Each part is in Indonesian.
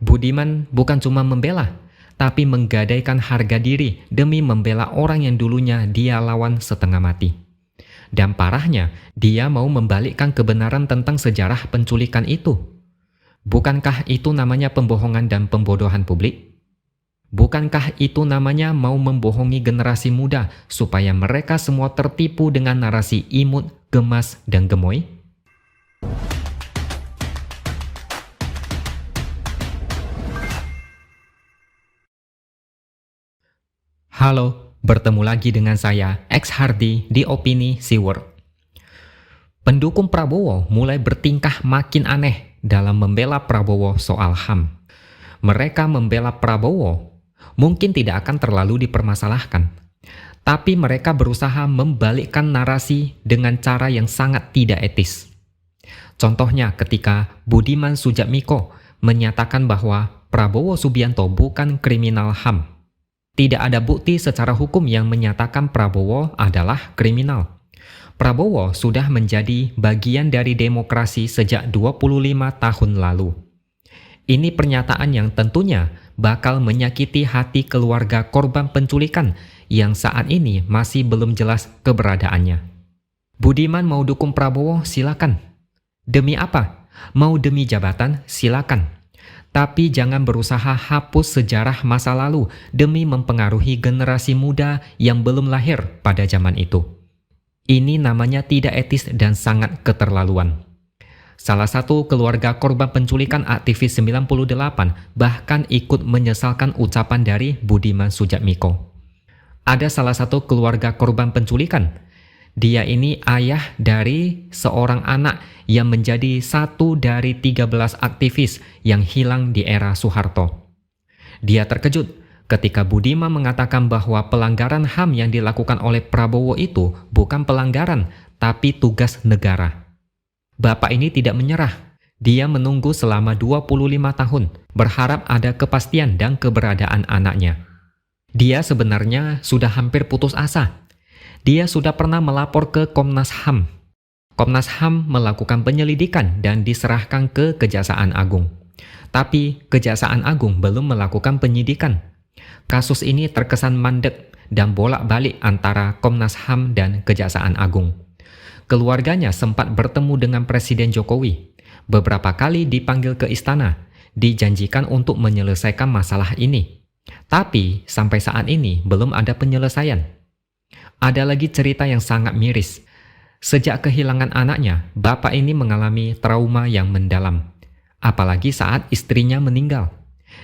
Budiman bukan cuma membela, tapi menggadaikan harga diri demi membela orang yang dulunya dia lawan setengah mati. Dan parahnya, dia mau membalikkan kebenaran tentang sejarah penculikan itu. Bukankah itu namanya pembohongan dan pembodohan publik? Bukankah itu namanya mau membohongi generasi muda supaya mereka semua tertipu dengan narasi imut, gemas, dan gemoy? Halo, bertemu lagi dengan saya, X Hardy di Opini Siword. Pendukung Prabowo mulai bertingkah makin aneh dalam membela Prabowo soal HAM. Mereka membela Prabowo mungkin tidak akan terlalu dipermasalahkan, tapi mereka berusaha membalikkan narasi dengan cara yang sangat tidak etis. Contohnya ketika Budiman Sujatmiko menyatakan bahwa Prabowo Subianto bukan kriminal HAM. Tidak ada bukti secara hukum yang menyatakan Prabowo adalah kriminal. Prabowo sudah menjadi bagian dari demokrasi sejak 25 tahun lalu. Ini pernyataan yang tentunya bakal menyakiti hati keluarga korban penculikan yang saat ini masih belum jelas keberadaannya. Budiman mau dukung Prabowo, silakan. Demi apa? Mau demi jabatan, silakan. Tapi jangan berusaha hapus sejarah masa lalu demi mempengaruhi generasi muda yang belum lahir pada zaman itu. Ini namanya tidak etis dan sangat keterlaluan. Salah satu keluarga korban penculikan aktivis 98 bahkan ikut menyesalkan ucapan dari Budiman Sujatmiko. Ada salah satu keluarga korban penculikan. Dia ini ayah dari seorang anak yang menjadi satu dari 13 aktivis yang hilang di era Soeharto. Dia terkejut ketika Budiman mengatakan bahwa pelanggaran HAM yang dilakukan oleh Prabowo itu bukan pelanggaran, tapi tugas negara. Bapak ini tidak menyerah. Dia menunggu selama 25 tahun, berharap ada kepastian dan keberadaan anaknya. Dia sebenarnya sudah hampir putus asa. Dia sudah pernah melapor ke Komnas HAM. Komnas HAM melakukan penyelidikan dan diserahkan ke Kejaksaan Agung. Tapi Kejaksaan Agung belum melakukan penyidikan. Kasus ini terkesan mandek dan bolak-balik antara Komnas HAM dan Kejaksaan Agung. Keluarganya sempat bertemu dengan Presiden Jokowi. Beberapa kali dipanggil ke istana, dijanjikan untuk menyelesaikan masalah ini. Tapi sampai saat ini belum ada penyelesaian. Ada lagi cerita yang sangat miris. Sejak kehilangan anaknya, bapak ini mengalami trauma yang mendalam. Apalagi saat istrinya meninggal.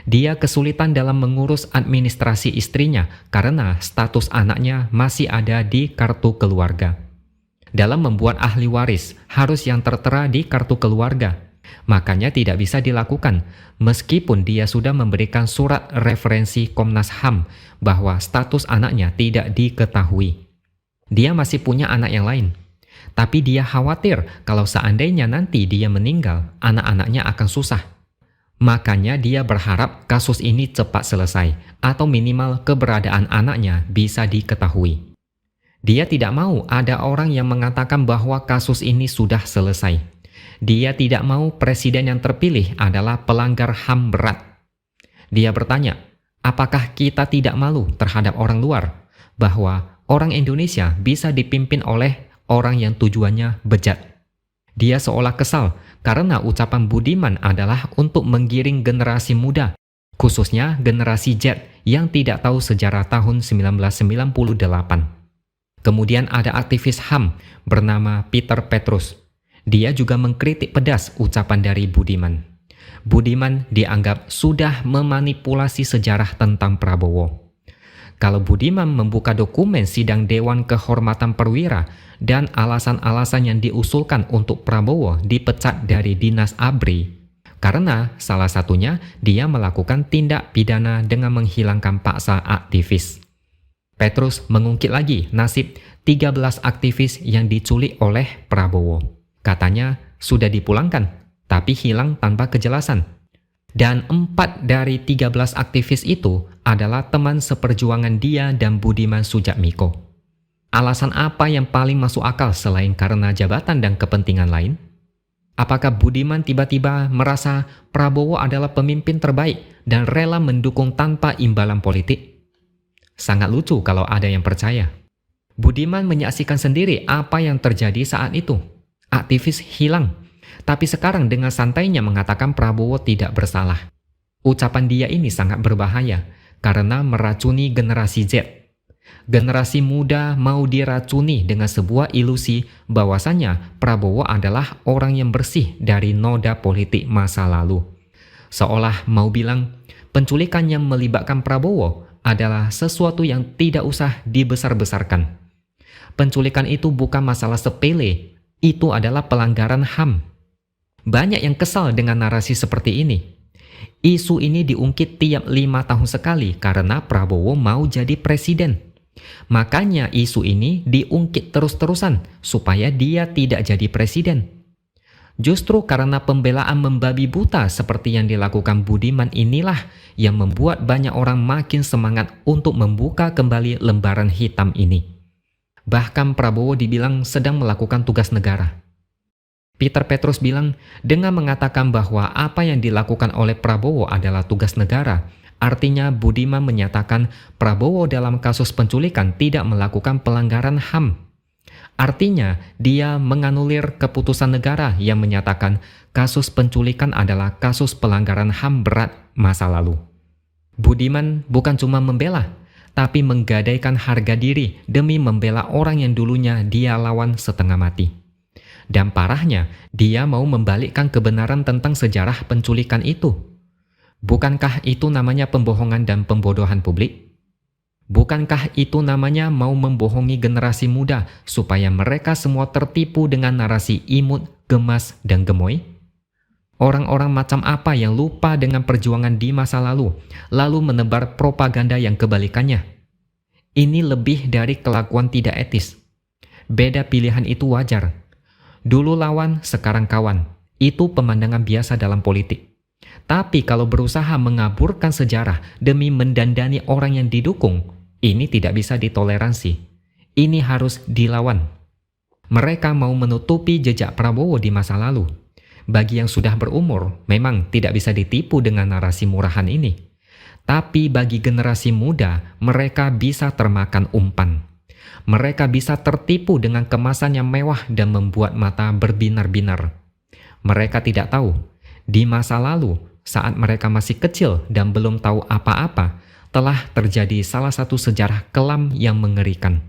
Dia kesulitan dalam mengurus administrasi istrinya karena status anaknya masih ada di kartu keluarga. Dalam membuat ahli waris harus yang tertera di kartu keluarga. Makanya tidak bisa dilakukan meskipun dia sudah memberikan surat referensi Komnas HAM bahwa status anaknya tidak diketahui. Dia masih punya anak yang lain. Tapi dia khawatir kalau seandainya nanti dia meninggal, anak-anaknya akan susah. Makanya dia berharap kasus ini cepat selesai atau minimal keberadaan anaknya bisa diketahui. Dia tidak mau ada orang yang mengatakan bahwa kasus ini sudah selesai. Dia tidak mau presiden yang terpilih adalah pelanggar HAM berat. Dia bertanya, apakah kita tidak malu terhadap orang luar bahwa orang Indonesia bisa dipimpin oleh orang yang tujuannya bejat? Dia seolah kesal karena ucapan Budiman adalah untuk menggiring generasi muda, khususnya generasi Z yang tidak tahu sejarah tahun 1998. Kemudian ada aktivis HAM bernama Peter Petrus. Dia juga mengkritik pedas ucapan dari Budiman. Budiman dianggap sudah memanipulasi sejarah tentang Prabowo. Kalau Budiman membuka dokumen sidang Dewan Kehormatan Perwira dan alasan-alasan yang diusulkan untuk Prabowo dipecat dari Dinas ABRI, karena salah satunya dia melakukan tindak pidana dengan menghilangkan paksa aktivis. Petrus mengungkit lagi nasib 13 aktivis yang diculik oleh Prabowo. Katanya sudah dipulangkan, tapi hilang tanpa kejelasan. Dan 4 dari 13 aktivis itu adalah teman seperjuangan dia dan Budiman Sujatmiko. Alasan apa yang paling masuk akal selain karena jabatan dan kepentingan lain? Apakah Budiman tiba-tiba merasa Prabowo adalah pemimpin terbaik dan rela mendukung tanpa imbalan politik? Sangat lucu kalau ada yang percaya. Budiman menyaksikan sendiri apa yang terjadi saat itu. Aktivis hilang, tapi sekarang dengan santainya mengatakan Prabowo tidak bersalah. Ucapan dia ini sangat berbahaya karena meracuni generasi Z. Generasi muda mau diracuni dengan sebuah ilusi bahwasanya Prabowo adalah orang yang bersih dari noda politik masa lalu. Seolah mau bilang, penculikan yang melibatkan Prabowo adalah sesuatu yang tidak usah dibesar-besarkan. Penculikan itu bukan masalah sepele, itu adalah pelanggaran HAM. Banyak yang kesal dengan narasi seperti ini. Isu ini diungkit tiap 5 tahun sekali karena Prabowo mau jadi presiden. Makanya isu ini diungkit terus-terusan supaya dia tidak jadi presiden. Justru karena pembelaan membabi buta seperti yang dilakukan Budiman inilah yang membuat banyak orang makin semangat untuk membuka kembali lembaran hitam ini. Bahkan Prabowo dibilang sedang melakukan tugas negara. Peter Petrus bilang, dengan mengatakan bahwa apa yang dilakukan oleh Prabowo adalah tugas negara, artinya Budiman menyatakan Prabowo dalam kasus penculikan tidak melakukan pelanggaran HAM. Artinya, dia menganulir keputusan negara yang menyatakan kasus penculikan adalah kasus pelanggaran HAM berat masa lalu. Budiman bukan cuma membela, tapi menggadaikan harga diri demi membela orang yang dulunya dia lawan setengah mati. Dan parahnya, dia mau membalikkan kebenaran tentang sejarah penculikan itu. Bukankah itu namanya pembohongan dan pembodohan publik? Bukankah itu namanya mau membohongi generasi muda supaya mereka semua tertipu dengan narasi imut, gemas, dan gemoy? Orang-orang macam apa yang lupa dengan perjuangan di masa lalu menebar propaganda yang kebalikannya? Ini lebih dari kelakuan tidak etis. Beda pilihan itu wajar. Dulu lawan, sekarang kawan. Itu pemandangan biasa dalam politik. Tapi kalau berusaha mengaburkan sejarah demi mendandani orang yang didukung, ini tidak bisa ditoleransi. Ini harus dilawan. Mereka mau menutupi jejak Prabowo di masa lalu. Bagi yang sudah berumur, memang tidak bisa ditipu dengan narasi murahan ini. Tapi bagi generasi muda, mereka bisa termakan umpan. Mereka bisa tertipu dengan kemasan yang mewah dan membuat mata berbinar-binar. Mereka tidak tahu, di masa lalu, saat mereka masih kecil dan belum tahu apa-apa, telah terjadi salah satu sejarah kelam yang mengerikan.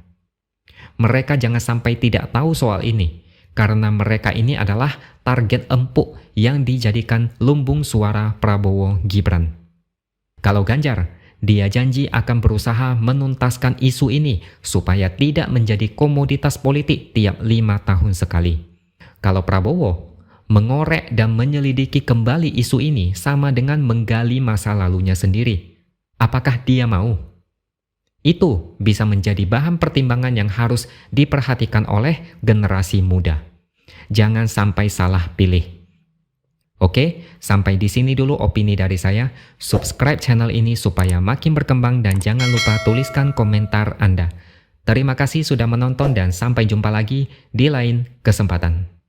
Mereka jangan sampai tidak tahu soal ini, karena mereka ini adalah target empuk yang dijadikan lumbung suara Prabowo Gibran. Kalau Ganjar, dia janji akan berusaha menuntaskan isu ini supaya tidak menjadi komoditas politik tiap 5 tahun sekali. Kalau Prabowo, mengorek dan menyelidiki kembali isu ini sama dengan menggali masa lalunya sendiri. Apakah dia mau? Itu bisa menjadi bahan pertimbangan yang harus diperhatikan oleh generasi muda. Jangan sampai salah pilih. Oke, sampai di sini dulu opini dari saya. Subscribe channel ini supaya makin berkembang dan jangan lupa tuliskan komentar Anda. Terima kasih sudah menonton dan sampai jumpa lagi di lain kesempatan.